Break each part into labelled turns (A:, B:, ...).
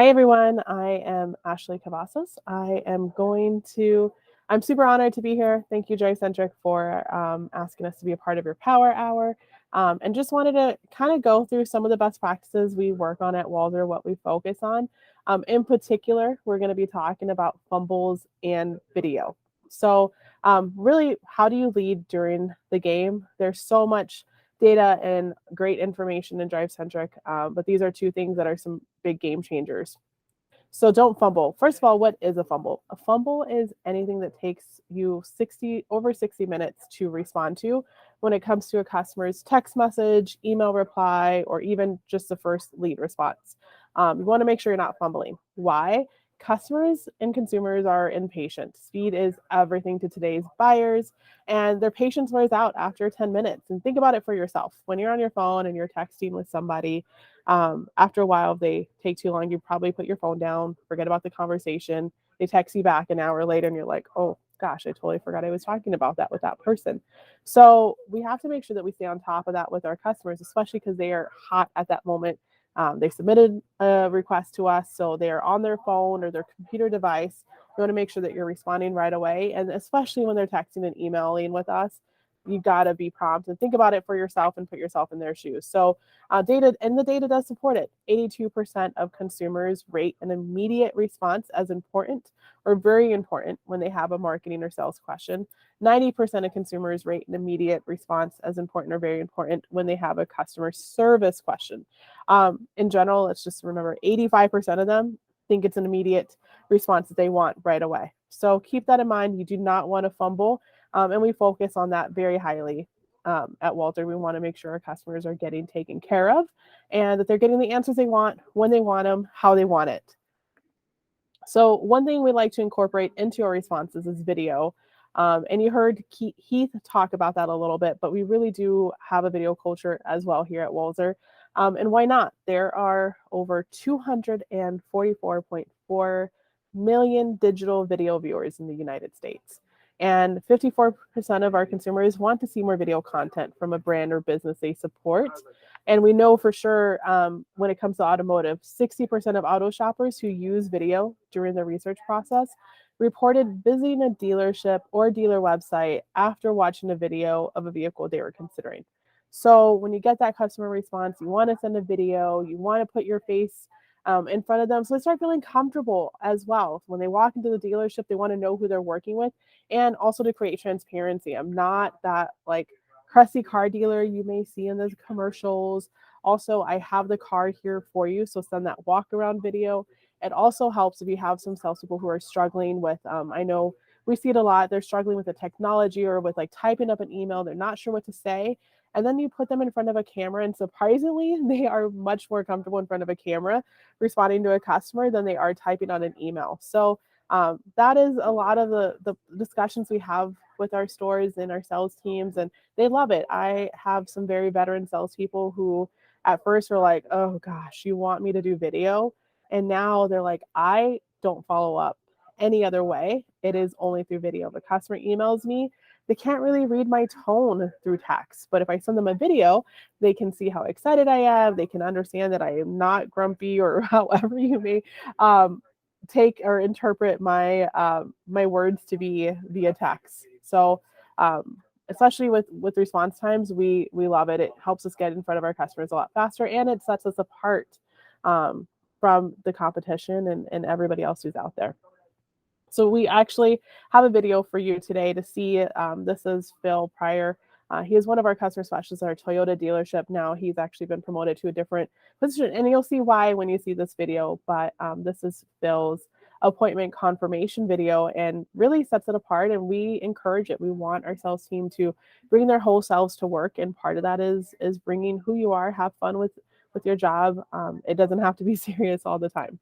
A: Hi, everyone. I am Ashley Cavazos. I'm super honored to be here. Thank you, DriveCentric, for asking us to be a part of your Power Hour. And just wanted to kind of go through some of the best practices we work on at Walser, what we focus on. In particular, we're going to be talking about fumbles and video. So, really, how do you lead during the game? There's so much data and great information in DriveCentric, but these are two things that are some big game changers. So don't fumble. First of all, what is a fumble? A fumble is anything that takes you over 60 minutes to respond to when it comes to a customer's text message, email reply, or even just the first lead response. You want to make sure you're not fumbling. Why? Customers and consumers are impatient. Speed is everything to today's buyers, and their patience wears out after 10 minutes. And think about it for yourself. When you're on your phone and you're texting with somebody, after a while, if they take too long, you probably put your phone down, forget about the conversation. They text you back an hour later and you're like, oh gosh, I totally forgot I was talking about that with that person. So we have to make sure that we stay on top of that with our customers, especially because they are hot at that moment. They submitted a request to us, so they are on their phone or their computer device. You want to make sure that you're responding right away. And especially when they're texting and emailing with us, you got to be prompt and think about it for yourself and put yourself in their shoes. So the data does support it. 82% of consumers rate an immediate response as important or very important when they have a marketing or sales question. 90% of consumers rate an immediate response as important or very important when they have a customer service question. In general, let's just remember 85% of them think it's an immediate response that they want right away. So keep that in mind. You do not want to fumble. And we focus on that very highly at Walter. We want to make sure our customers are getting taken care of and that they're getting the answers they want, when they want them, how they want it. So one thing we like to incorporate into our responses is video. And you heard Heath talk about that a little bit, but we really do have a video culture as well here at Walser. And why not? There are over 244.4 million digital video viewers in the United States. And 54% of our consumers want to see more video content from a brand or business they support. And we know for sure when it comes to automotive, 60% of auto shoppers who use video during the research process reported visiting a dealership or dealer website after watching a video of a vehicle they were considering. So when you get that customer response, you want to send a video, you want to put your face in front of them so they start feeling comfortable as well. When they walk into the dealership, they want to know who they're working with, and also to create transparency. I'm not that like crusty car dealer you may see in those commercials. Also, I have the car here for you, so send that walk around video. It also helps if you have some salespeople who are struggling with, I know we see it a lot, they're struggling with the technology or with like typing up an email, they're not sure what to say. And then you put them in front of a camera, and surprisingly, they are much more comfortable in front of a camera responding to a customer than they are typing on an email. So that is a lot of the discussions we have with our stores and our sales teams, and they love it. I have some very veteran salespeople who at first were like, oh gosh, you want me to do video? And now they're like, I don't follow up any other way. It is only through video. If a customer emails me, they can't really read my tone through text. But if I send them a video, they can see how excited I am. They can understand that I am not grumpy, or however you may take or interpret my my words to be via text. So especially with response times, we love it. It helps us get in front of our customers a lot faster, and it sets us apart from the competition and everybody else who's out there. So we actually have a video for you today to see. This is Phil Pryor. He is one of our customer specialists at our Toyota dealership. Now he's actually been promoted to a different position, and you'll see why when you see this video. But this is Phil's appointment confirmation video, and really sets it apart, and we encourage it. We want our sales team to bring their whole selves to work, and part of that is bringing who you are, have fun with your job. It doesn't have to be serious all the time.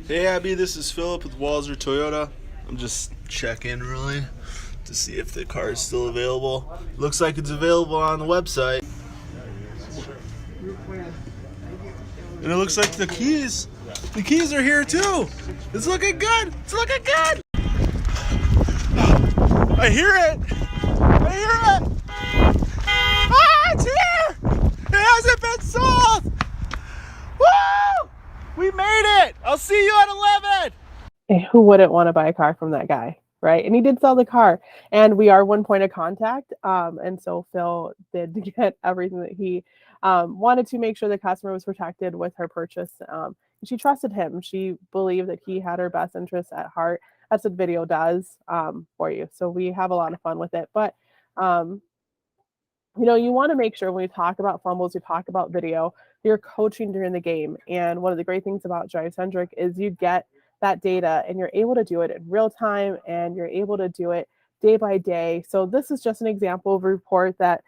B: Hey Abby, this is Philip with Walser Toyota. I'm just checking really to see if the car is still available. Looks like it's available on the website. And it looks like the keys are here too. It's looking good. It's looking good. I hear it. Ah, it's here. It hasn't been sold. Woo! We made it! I'll see you at 11!
A: And who wouldn't want to buy a car from that guy, right? And he did sell the car, and we are one point of contact. And so Phil did get everything that he wanted to make sure the customer was protected with her purchase. She trusted him. She believed that he had her best interests at heart. That's what video does for you. So we have a lot of fun with it. But um, you want to make sure when we talk about fumbles, we talk about video, you're coaching during the game. And one of the great things about DriveCentric is you get that data and you're able to do it in real time and you're able to do it day by day. So this is just an example of a report that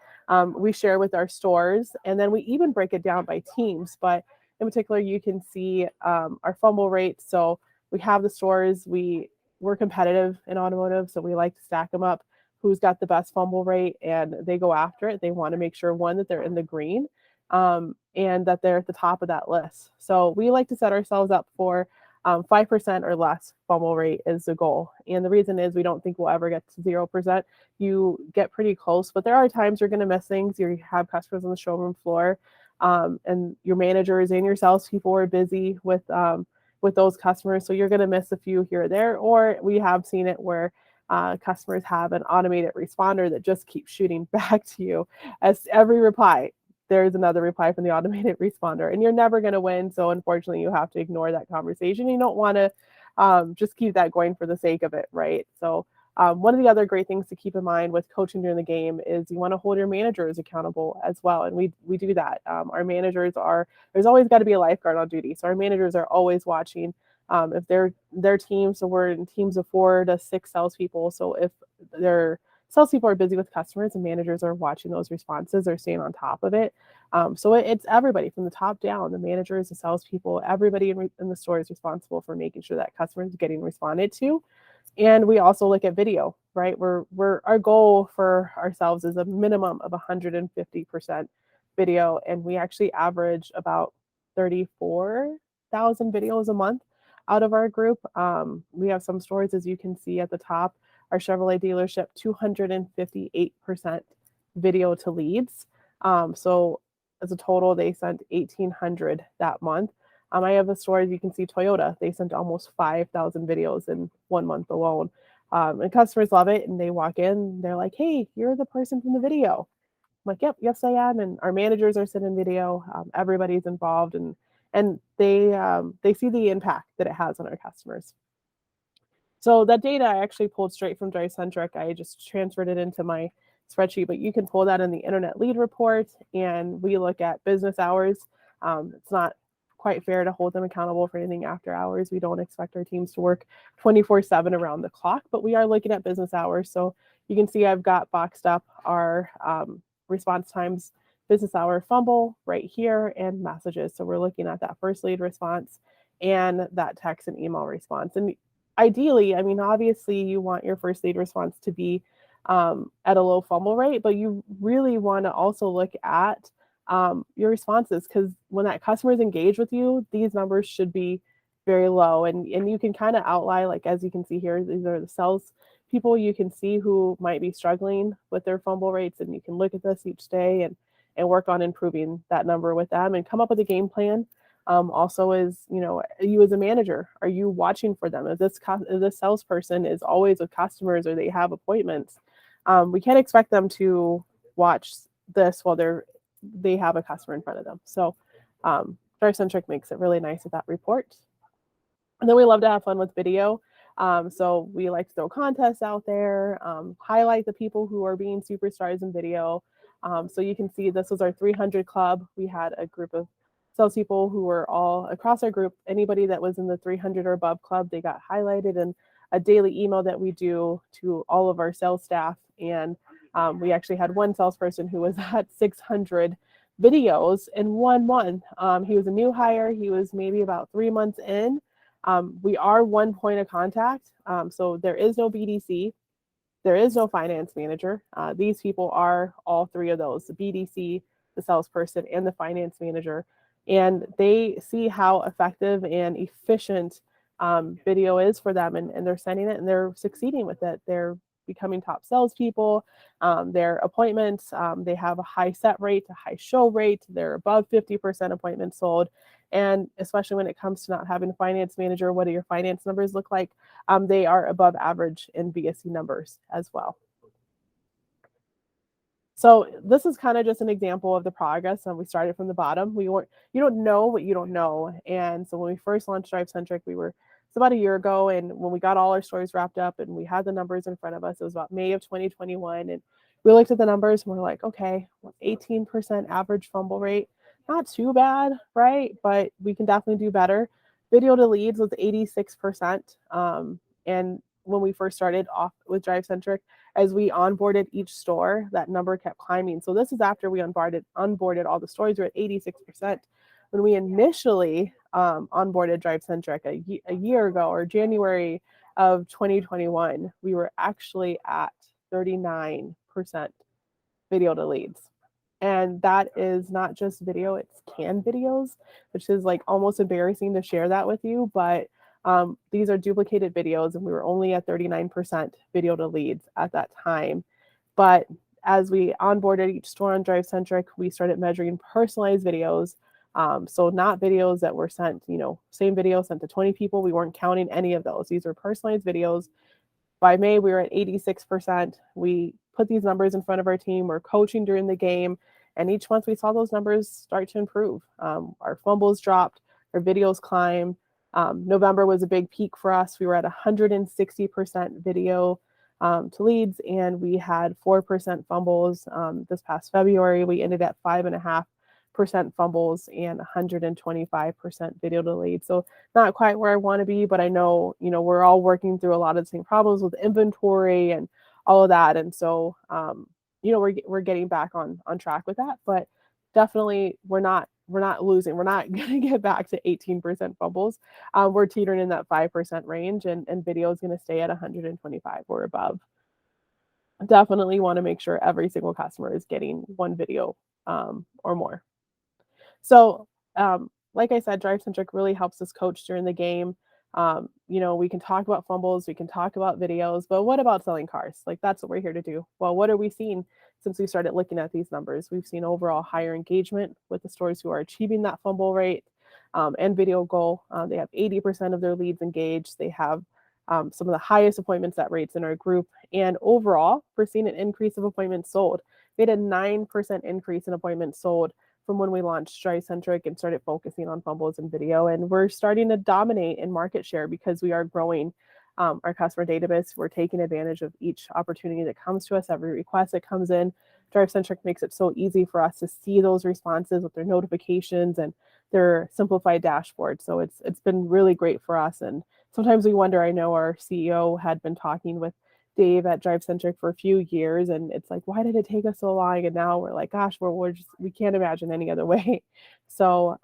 A: we share with our stores. And then we even break it down by teams. But in particular, you can see our fumble rate. So we have the stores, we're competitive in automotive, so we like to stack them up. Who's got the best fumble rate, and they go after it. They want to make sure, one, that they're in the green and that they're at the top of that list. So we like to set ourselves up for 5% or less fumble rate is the goal. And the reason is we don't think we'll ever get to 0%. You get pretty close, but there are times you're going to miss things. You have customers on the showroom floor and your managers and your salespeople are busy with those customers. So you're going to miss a few here or there, or we have seen it where customers have an automated responder that just keeps shooting back to you as every reply. There's another reply from the automated responder, and you're never going to win. So unfortunately, you have to ignore that conversation. You don't want to just keep that going for the sake of it, right? So one of the other great things to keep in mind with coaching during the game is you want to hold your managers accountable as well, and we do that. Our managers there's always got to be a lifeguard on duty, so our managers are always watching. If their team, so we're in teams of 4 to 6 salespeople. So if their salespeople are busy with customers and managers are watching those responses, they're staying on top of it. So it's everybody from the top down, the managers, the salespeople, everybody in the store is responsible for making sure that customer is getting responded to. And we also look at video, right? Our goal for ourselves is a minimum of 150% video, and we actually average about 34,000 videos a month out of our group. We have some stores, as you can see at the top, our Chevrolet dealership, 258% video to leads. So as a total, they sent 1,800 that month. I have a store, as you can see, Toyota. They sent almost 5,000 videos in 1 month alone. And customers love it. And they walk in, they're like, hey, you're the person from the video. I'm like, yep, yes, I am. And our managers are sitting video. Everybody's involved, and they see the impact that it has on our customers. So that data I actually pulled straight from DriveCentric. I just transferred it into my spreadsheet, but you can pull that in the Internet Lead Report, and we look at business hours. It's not quite fair to hold them accountable for anything after hours. We don't expect our teams to work 24/7 around the clock, but we are looking at business hours. So you can see I've got boxed up our response times, business hour fumble right here, and messages. So we're looking at that first lead response and that text and email response. And ideally, I mean, obviously you want your first lead response to be at a low fumble rate, but you really want to also look at your responses, because when that customer is engaged with you, these numbers should be very low. And you can kind of outline, like, as you can see here, these are the sales people you can see who might be struggling with their fumble rates, and you can look at this each day and work on improving that number with them and come up with a game plan. Also, is you as a manager, are you watching for them? If this salesperson is always with customers or they have appointments, we can't expect them to watch this while they have a customer in front of them. So DriveCentric makes it really nice with that report. And then we love to have fun with video. So we like to throw contests out there, highlight the people who are being superstars in video. So you can see this was our 300 club. We had a group of salespeople who were all across our group. Anybody that was in the 300 or above club, they got highlighted in a daily email that we do to all of our sales staff. And we actually had one salesperson who was at 600 videos in 1 month. He was a new hire. He was maybe about 3 months in. We are one point of contact. So there is no BDC. There is no finance manager. These people are all 3 of those: the BDC, the salesperson, and the finance manager. And they see how effective and efficient video is for them, and they're sending it and they're succeeding with it. They're becoming top salespeople. Their appointments, they have a high set rate, a high show rate. They're above 50% appointments sold. And especially when it comes to not having a finance manager, what do your finance numbers look like? They are above average in VSC numbers as well. So this is kind of just an example of the progress. And we started from the bottom. You don't know what you don't know. And so when we first launched DriveCentric, it's about a year ago. And when we got all our stories wrapped up and we had the numbers in front of us, it was about May of 2021. And we looked at the numbers and we're like, okay, 18% average fumble rate. Not too bad, right? But we can definitely do better. Video to leads was 86%. And when we first started off with DriveCentric, as we onboarded each store, that number kept climbing. So this is after we onboarded all the stores. We're at 86%. When we initially onboarded DriveCentric a year ago, or January of 2021, we were actually at 39% video to leads. And that is not just video, it's canned videos, which is like almost embarrassing to share that with you. But these are duplicated videos, and we were only at 39% video to leads at that time. But as we onboarded each store on DriveCentric, we started measuring personalized videos. So not videos that were sent, same video sent to 20 people. We weren't counting any of those. These are personalized videos. By May, we were at 86%. We put these numbers in front of our team. We're coaching during the game. And each month we saw those numbers start to improve. Our fumbles dropped, our videos climbed. November was a big peak for us. We were at 160% video to leads, and we had 4% fumbles. This past February, we ended at 5.5% fumbles and 125% video to leads. So not quite where I want to be, but I know, we're all working through a lot of the same problems with inventory and all of that. And so, we're getting back on track with that, but definitely we're not losing. We're not going to get back to 18% fumbles. We're teetering in that 5% range, and video is going to stay at 125 or above. Definitely want to make sure every single customer is getting one video or more. So, like I said, DriveCentric really helps us coach during the game. We can talk about fumbles, we can talk about videos, but what about selling cars? Like, that's what we're here to do. Well, what are we seeing since we started looking at these numbers? We've seen overall higher engagement with the stores who are achieving that fumble rate and video goal. They have 80% of their leads engaged. They have some of the highest appointment set rates in our group. And overall, we're seeing an increase of appointments sold. We had a 9% increase in appointments sold from when we launched DriveCentric and started focusing on fumbles and video. And we're starting to dominate in market share because we are growing our customer database. We're taking advantage of each opportunity that comes to us, every request that comes in. DriveCentric makes it so easy for us to see those responses with their notifications and their simplified dashboard. So it's been really great for us. And sometimes we wonder, I know our CEO had been talking with Dave at DriveCentric for a few years, and it's like, why did it take us so long? And now we're like, gosh, we can't imagine any other way. So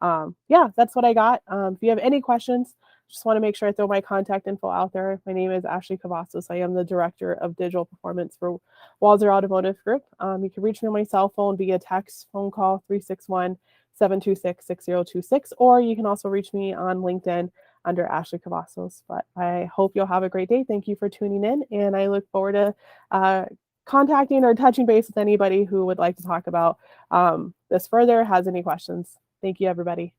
A: yeah, that's what I got. If you have any questions, just want to make sure I throw my contact info out there. My name is Ashley Cavazos. I am the Director of Digital Performance for Walser Automotive Group. You can reach me on my cell phone via text, phone call, 361-726-6026, or you can also reach me on LinkedIn under Ashley Cavazos. But I hope you'll have a great day. Thank you for tuning in, and I look forward to contacting or touching base with anybody who would like to talk about this further, has any questions. Thank you, everybody.